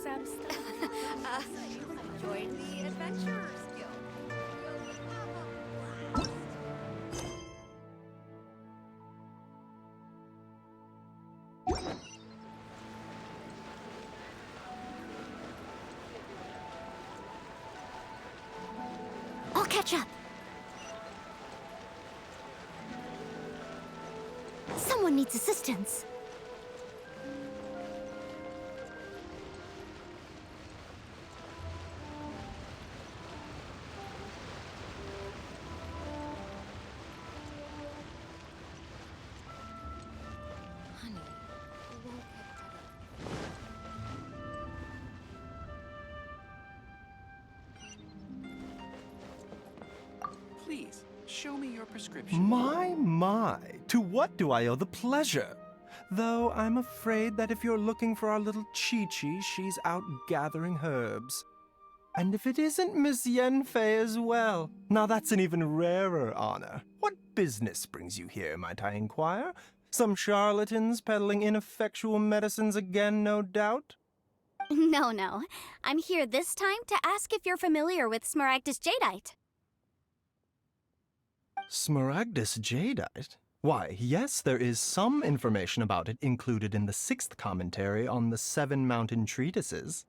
Sam Stone. Join the Adventurers Guild. I'll catch up. Someone needs assistance. Honey, we won't get Please, show me your prescription. My, to what do I owe the pleasure? Though I'm afraid that if you're looking for our little Chi-Chi, she's out gathering herbs. And if it isn't Miss Yenfei as well, now that's an even rarer honor. What business brings you here, might I inquire? Some charlatans peddling ineffectual medicines again, no doubt? No. I'm here this time to ask if you're familiar with Smaragdus Jadeite. Smaragdus Jadeite? Why, yes, there is some information about it included in the 6th commentary on the 7 Mountain Treatises.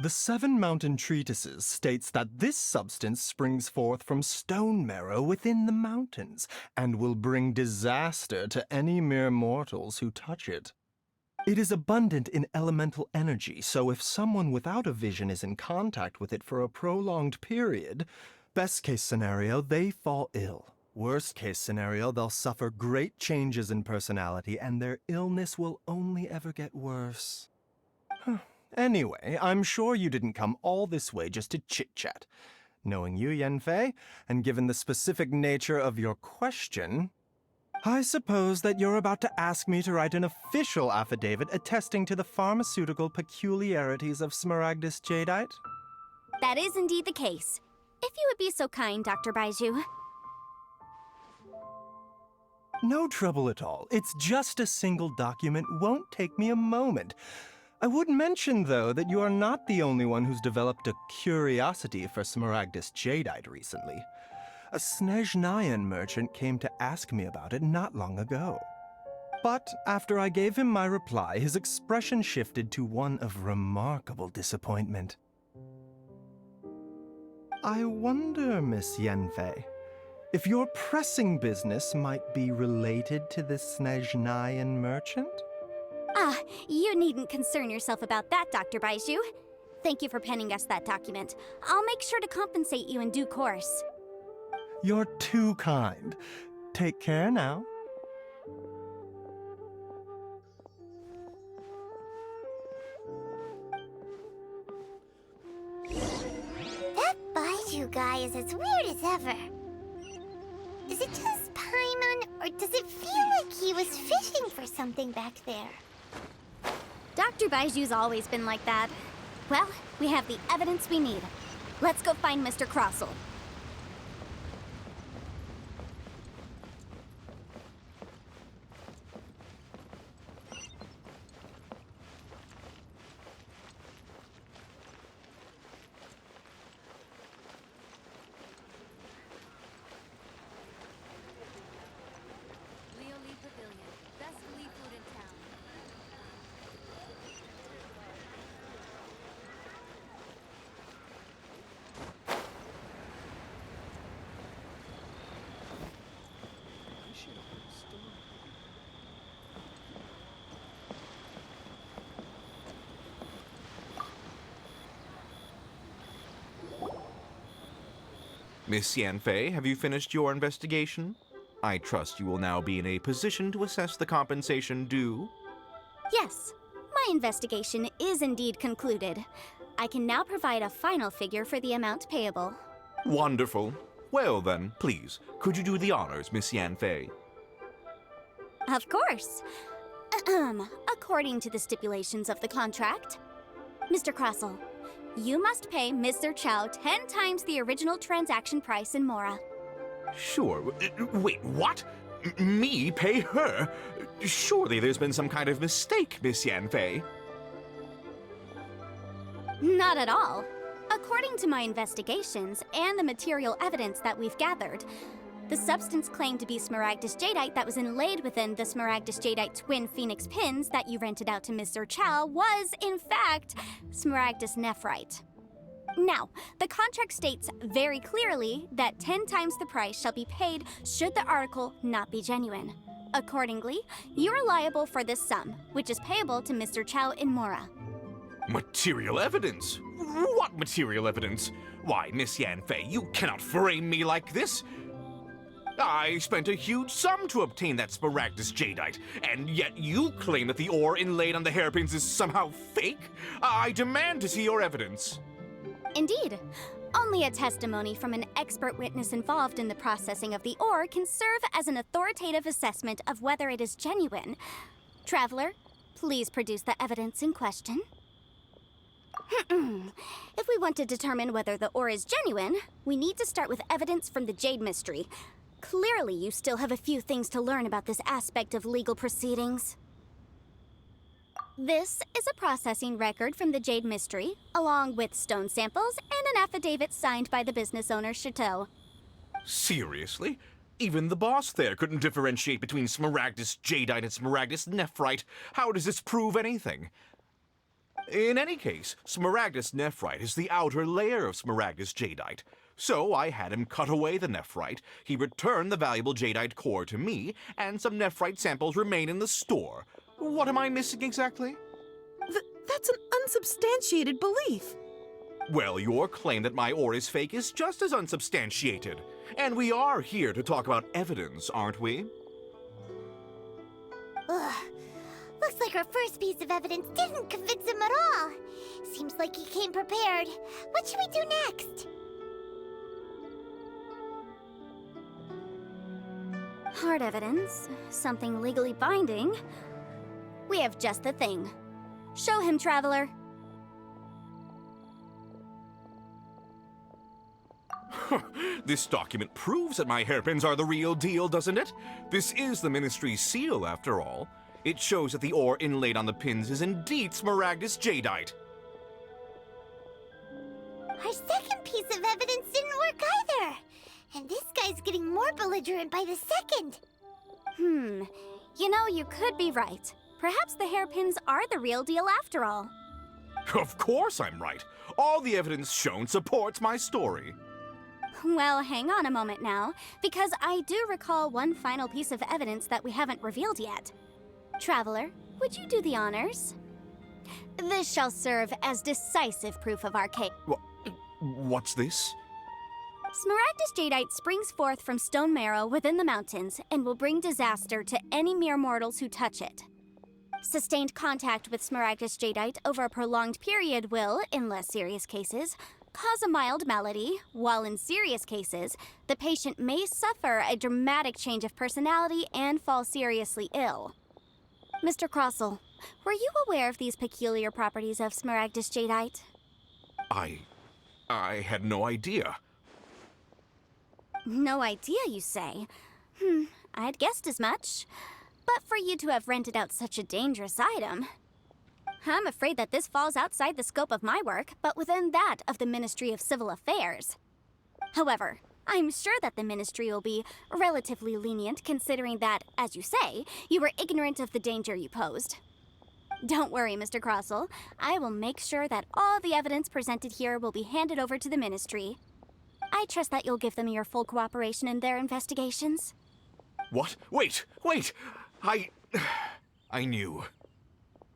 The 7 Mountain Treatises states that this substance springs forth from stone marrow within the mountains, and will bring disaster to any mere mortals who touch it. It is abundant in elemental energy, so if someone without a vision is in contact with it for a prolonged period, best case scenario, they fall ill. Worst case scenario, they'll suffer great changes in personality, and their illness will only ever get worse. Anyway, I'm sure you didn't come all this way just to chit-chat. Knowing you, Yenfei, and given the specific nature of your question, I suppose that you're about to ask me to write an official affidavit attesting to the pharmaceutical peculiarities of Smaragdus Jadeite? That is indeed the case. If you would be so kind, Dr. Baiju. No trouble at all. It's just a single document. Won't take me a moment. I would mention, though, that you are not the only one who's developed a curiosity for Smaragdus Jadeite recently. A Snezhnayan merchant came to ask me about it not long ago. But after I gave him my reply, his expression shifted to one of remarkable disappointment. I wonder, Miss Yenfei, if your pressing business might be related to this Snezhnayan merchant? You needn't concern yourself about that, Dr. Baiju. Thank you for penning us that document. I'll make sure to compensate you in due course. You're too kind. Take care now. That Baiju guy is as weird as ever. Is it just Paimon, or does it feel like he was fishing for something back there? Dr. Baiju's always been like that. Well, we have the evidence we need. Let's go find Mr. Crossell. Miss Yanfei, have you finished your investigation? I trust you will now be in a position to assess the compensation due. Yes, my investigation is indeed concluded. I can now provide a final figure for the amount payable. Wonderful. Well then, please, could you do the honors, Miss Yanfei? Of course. According to the stipulations of the contract, Mr. Crossell, you must pay Mr. Chow 10 times the original transaction price in Mora. Sure. Wait, what? Me pay her? Surely there's been some kind of mistake, Miss Yanfei. Not at all. According to my investigations and the material evidence that we've gathered, the substance claimed to be smaragdus jadeite that was inlaid within the smaragdus jadeite twin phoenix pins that you rented out to Mr. Chow was, in fact, smaragdus nephrite. Now, the contract states very clearly that 10 times the price shall be paid should the article not be genuine. Accordingly, you are liable for this sum, which is payable to Mr. Chow in Mora. Material evidence? What material evidence? Why, Miss Yanfei, you cannot frame me like this. I spent a huge sum to obtain that smaragdus jadeite, and yet you claim that the ore inlaid on the hairpins is somehow fake? I demand to see your evidence. Indeed. Only a testimony from an expert witness involved in the processing of the ore can serve as an authoritative assessment of whether it is genuine. Traveler, please produce the evidence in question. If we want to determine whether the ore is genuine, we need to start with evidence from the Jade Mystery. Clearly, you still have a few things to learn about this aspect of legal proceedings. This is a processing record from the Jade Mystery, along with stone samples and an affidavit signed by the business owner, Chateau. Seriously? Even the boss there couldn't differentiate between smaragdus jadeite and smaragdus nephrite. How does this prove anything? In any case, smaragdus nephrite is the outer layer of smaragdus jadeite. So I had him cut away the nephrite, he returned the valuable jadeite core to me, and some nephrite samples remain in the store. What am I missing exactly? That's an unsubstantiated belief. Well, your claim that my ore is fake is just as unsubstantiated. And we are here to talk about evidence, aren't we? Ugh. Looks like our first piece of evidence didn't convince him at all. Seems like he came prepared. What should we do next? Hard evidence, something legally binding. We have just the thing. Show him, Traveler. This document proves that my hairpins are the real deal, doesn't it? This is the Ministry's seal, after all. It shows that the ore inlaid on the pins is indeed smaragdus jadeite. Our second piece of evidence didn't work either. And this guy's getting more belligerent by the second. You know, you could be right. Perhaps the hairpins are the real deal after all. Of course I'm right. All the evidence shown supports my story. Well, hang on a moment now, because I do recall one final piece of evidence that we haven't revealed yet. Traveler, would you do the honors? This shall serve as decisive proof of our case. What's this? Smaragdus jadeite springs forth from stone marrow within the mountains and will bring disaster to any mere mortals who touch it. Sustained contact with smaragdus jadeite over a prolonged period will, in less serious cases, cause a mild malady, while in serious cases, the patient may suffer a dramatic change of personality and fall seriously ill. Mr. Crossell, were you aware of these peculiar properties of smaragdus jadeite? I had no idea. No idea, you say? I'd guessed as much. But for you to have rented out such a dangerous item... I'm afraid that this falls outside the scope of my work, but within that of the Ministry of Civil Affairs. However, I'm sure that the Ministry will be relatively lenient considering that, as you say, you were ignorant of the danger you posed. Don't worry, Mr. Crossell. I will make sure that all the evidence presented here will be handed over to the Ministry. I trust that you'll give them your full cooperation in their investigations. What? Wait! I knew.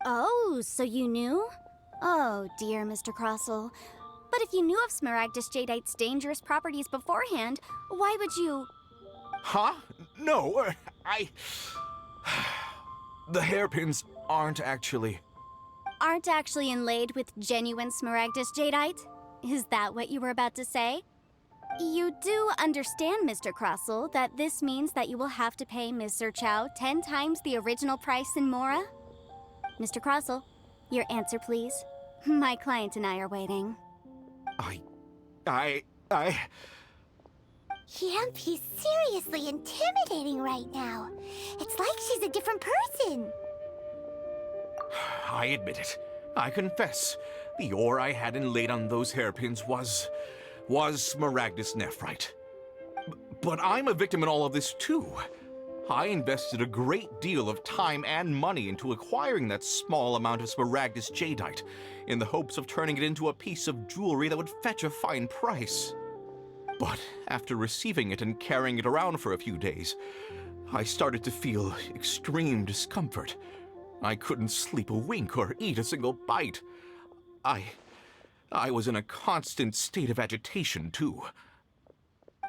Oh, so you knew? Oh, dear, Mr. Crossell. But if you knew of smaragdus jadeite's dangerous properties beforehand, why would you... Huh? No, The hairpins aren't actually inlaid with genuine smaragdus jadeite? Is that what you were about to say? You do understand, Mr. Crossell, that this means that you will have to pay Mr. Chow 10 times the original price in Mora? Mr. Crossell, your answer, please. My client and I are waiting. He's seriously intimidating right now. It's like she's a different person. I admit it. I confess, the ore I had inlaid on those hairpins was Smaragdus nephrite. But I'm a victim in all of this too. I invested a great deal of time and money into acquiring that small amount of Smaragdus jadeite, in the hopes of turning it into a piece of jewelry that would fetch a fine price. But after receiving it and carrying it around for a few days, I started to feel extreme discomfort. I couldn't sleep a wink or eat a single bite. I was in a constant state of agitation, too.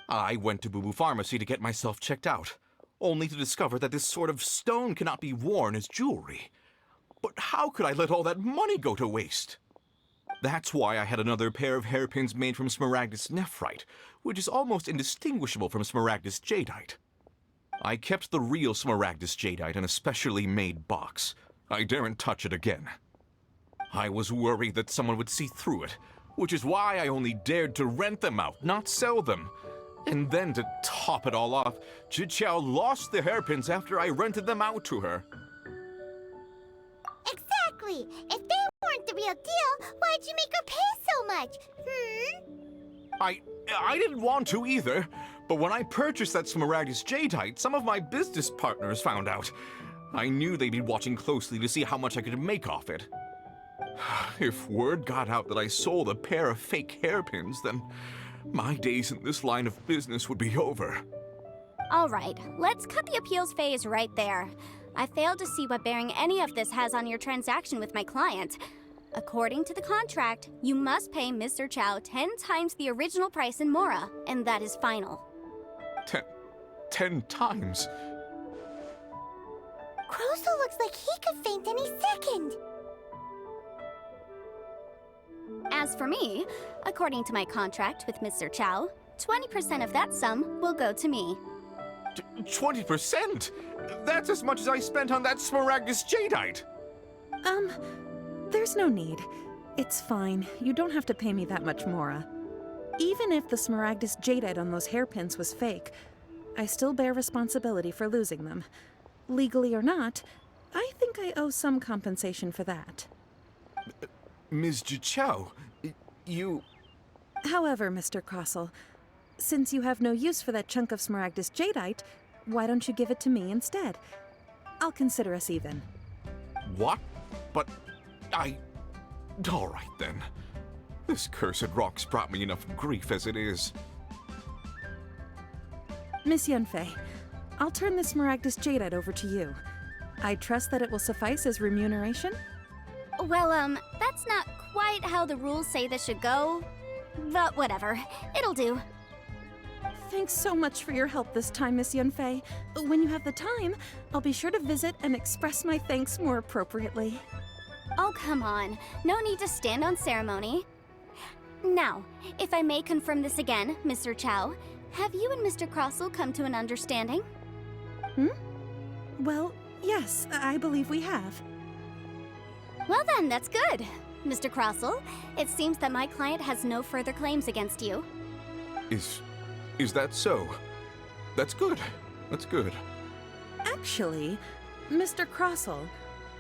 I went to Boo Boo Pharmacy to get myself checked out, only to discover that this sort of stone cannot be worn as jewelry. But how could I let all that money go to waste? That's why I had another pair of hairpins made from Smaragdus nephrite, which is almost indistinguishable from Smaragdus jadeite. I kept the real Smaragdus jadeite in a specially made box. I daren't touch it again. I was worried that someone would see through it, which is why I only dared to rent them out, not sell them. And then to top it all off, Jiqiao lost the hairpins after I rented them out to her. Exactly! If they weren't the real deal, why'd you make her pay so much? I didn't want to either, but when I purchased that Smaragdus jadeite, some of my business partners found out. I knew they'd be watching closely to see how much I could make off it. If word got out that I sold a pair of fake hairpins, then my days in this line of business would be over. All right, let's cut the appeals phase right there. I failed to see what bearing any of this has on your transaction with my client. According to the contract, you must pay Mr. Chow 10 times the original price in Mora, and that is final. 10 times? Crosel looks like he could faint any second. As for me, according to my contract with Mr. Chow, 20% of that sum will go to me. 20%? That's as much as I spent on that Smaragdus jadeite! There's no need. It's fine. You don't have to pay me that much, Mora. Even if the Smaragdus jadeite on those hairpins was fake, I still bear responsibility for losing them. Legally or not, I think I owe some compensation for that. Ms. Jiqiao, you... However, Mr. Crosel, since you have no use for that chunk of Smaragdus jadeite, why don't you give it to me instead? I'll consider us even. What? But all right then. This cursed rock's brought me enough grief as it is. Miss Yunfei, I'll turn the Smaragdus jadeite over to you. I trust that it will suffice as remuneration? Well, that's not quite how the rules say this should go. But whatever, it'll do. Thanks so much for your help this time, Miss Yunfei. When you have the time, I'll be sure to visit and express my thanks more appropriately. Oh, come on. No need to stand on ceremony. Now, if I may confirm this again, Mr. Chow, have you and Mr. Crosel come to an understanding? Well, yes, I believe we have. Well then, that's good. Mr. Crosel, it seems that my client has no further claims against you. Is that so? That's good. That's good. Actually, Mr. Crosel,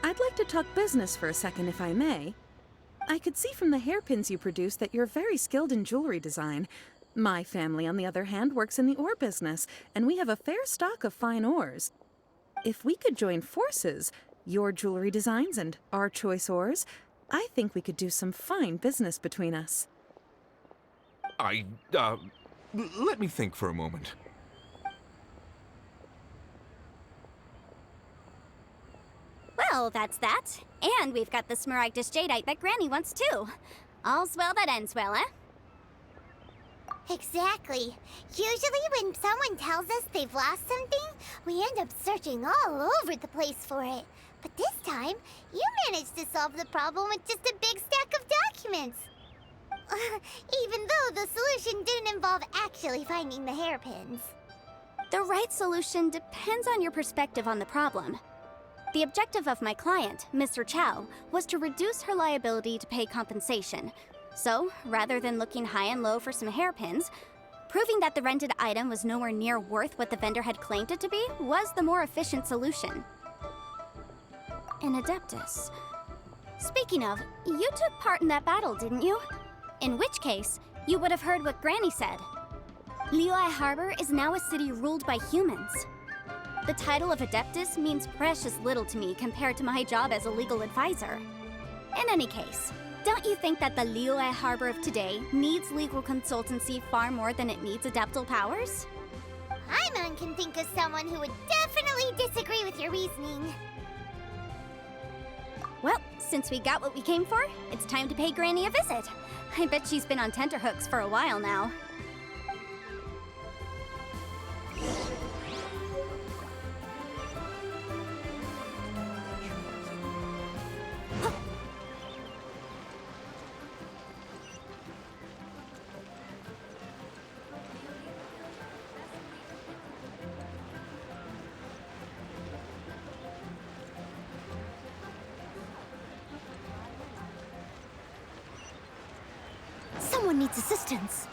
I'd like to talk business for a second if I may. I could see from the hairpins you produce that you're very skilled in jewelry design. My family, on the other hand, works in the ore business, and we have a fair stock of fine ores. If we could join forces, your jewelry designs and our choice ores, I think we could do some fine business between us. Let me think for a moment. Well, that's that. And we've got the Smaragdus jadeite that Granny wants too. All's well that ends well, eh? Exactly. Usually when someone tells us they've lost something, we end up searching all over the place for it. But this time, you managed to solve the problem with just a big stack of documents. Even though the solution didn't involve actually finding the hairpins. The right solution depends on your perspective on the problem. The objective of my client, Mr. Chow, was to reduce her liability to pay compensation. So, rather than looking high and low for some hairpins, proving that the rented item was nowhere near worth what the vendor had claimed it to be was the more efficient solution. An Adeptus. Speaking of, you took part in that battle, didn't you? In which case, you would have heard what Granny said. Liyue Harbor is now a city ruled by humans. The title of Adeptus means precious little to me compared to my job as a legal advisor. In any case, don't you think that the Liyue Harbor of today needs legal consultancy far more than it needs adeptal powers? Paimon can think of someone who would definitely disagree with your reasoning. Well, since we got what we came for, it's time to pay Granny a visit. I bet she's been on tenterhooks for a while now. Someone needs assistance.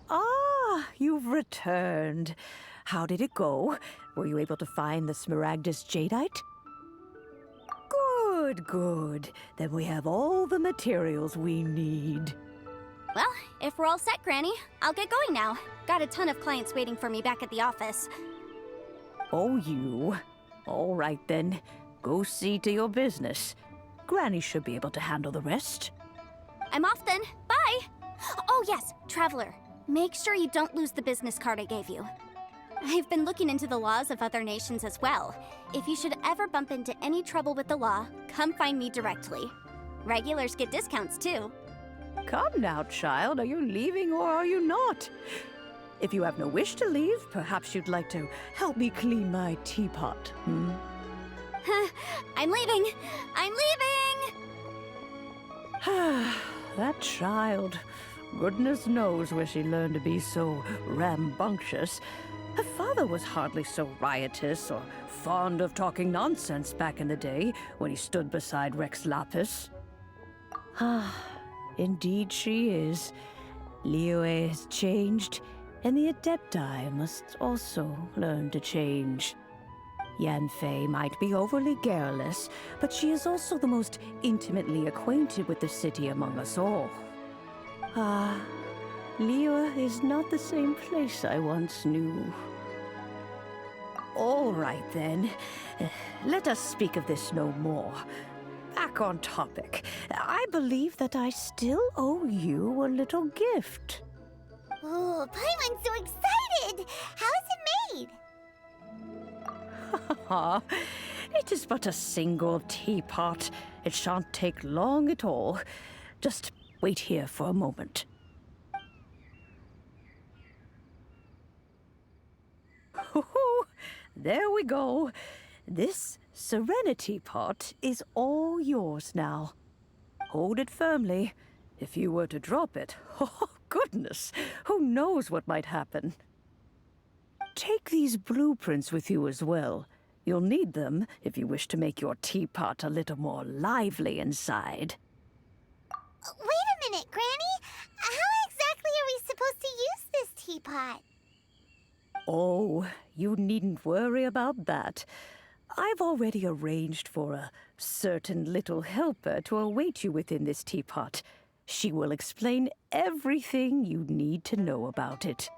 Ah, you've returned. How did it go? Were you able to find the Smaragdus Jadeite? Good, good. Then we have all the materials we need. Well, if we're all set, Granny, I'll get going now. Got a ton of clients waiting for me back at the office. Oh, you. All right then. Go see to your business. Granny should be able to handle the rest. I'm off then. Bye! Oh yes, Traveler. Make sure you don't lose the business card I gave you. I've been looking into the laws of other nations as well. If you should ever bump into any trouble with the law, come find me directly. Regulars get discounts too. Come now, child. Are you leaving or are you not? If you have no wish to leave, perhaps you'd like to help me clean my teapot, hmm? I'm leaving! I'm leaving! That child. Goodness knows where she learned to be so rambunctious. Her father was hardly so riotous or fond of talking nonsense back in the day when he stood beside Rex Lapis. Ah, indeed she is. Liyue has changed, and the Adepti must also learn to change. Yanfei might be overly garrulous, but she is also the most intimately acquainted with the city among us all. Ah, Liyue is not the same place I once knew. All right, then. Let us speak of this no more. Back on topic. I believe that I still owe you a little gift. Ooh, Paimon's so excited! How is it made? It is but a single teapot. It shan't take long at all. Just wait here for a moment. There we go. This Serenity pot is all yours now. Hold it firmly. If you were to drop it, oh goodness, who knows what might happen. Take these blueprints with you as well. You'll need them if you wish to make your teapot a little more lively inside. Wait a minute, Granny! How exactly are we supposed to use this teapot? Oh, you needn't worry about that. I've already arranged for a certain little helper to await you within this teapot. She will explain everything you need to know about it.